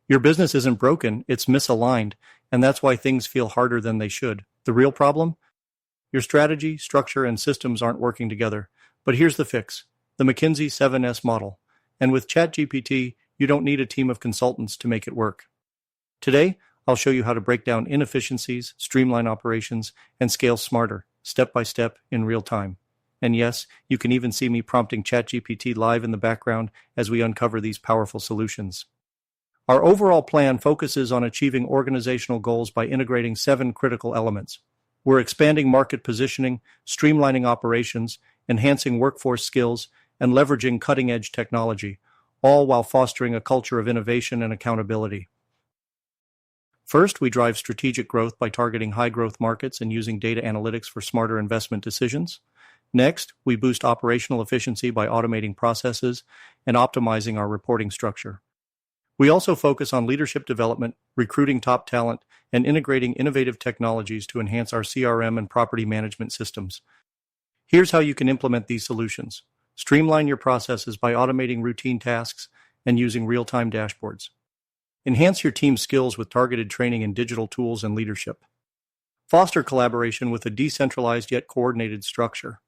Your business isn't broken, it's misaligned, and that's why things feel harder than they should. The real problem? Your strategy, structure, and systems aren't working together. But here's the fix: the McKinsey 7S model. And with ChatGPT, you don't need a team of consultants to make it work. Today, I'll show you how to break down inefficiencies, streamline operations, and scale smarter, step by step, in real time. And yes, you can even see me prompting ChatGPT live in the background as we uncover these powerful solutions. Our overall plan focuses on achieving organizational goals by integrating 7 critical elements. We're expanding market positioning, streamlining operations, enhancing workforce skills, and leveraging cutting-edge technology, all while fostering a culture of innovation and accountability. First, we drive strategic growth by targeting high-growth markets and using data analytics for smarter investment decisions. Next, we boost operational efficiency by automating processes and optimizing our reporting structure. We also focus on leadership development, recruiting top talent, and integrating innovative technologies to enhance our CRM and property management systems. Here's how you can implement these solutions. Streamline your processes by automating routine tasks and using real-time dashboards. Enhance your team's skills with targeted training in digital tools and leadership. Foster collaboration with a decentralized yet coordinated structure.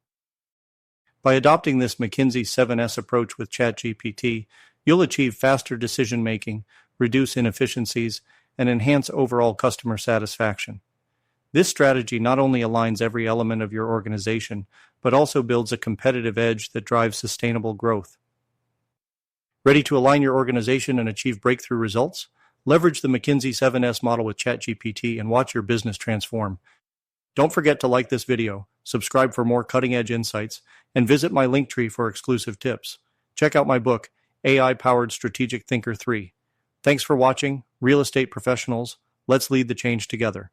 By adopting this McKinsey 7S approach with ChatGPT, you'll achieve faster decision-making, reduce inefficiencies, and enhance overall customer satisfaction. This strategy not only aligns every element of your organization, but also builds a competitive edge that drives sustainable growth. Ready to align your organization and achieve breakthrough results? Leverage the McKinsey 7S model with ChatGPT and watch your business transform. Don't forget to like this video, subscribe for more cutting-edge insights, and visit my Linktree for exclusive tips. Check out my book, AI-Powered Strategic Thinker 3. Thanks for watching, real estate professionals. Let's lead the change together.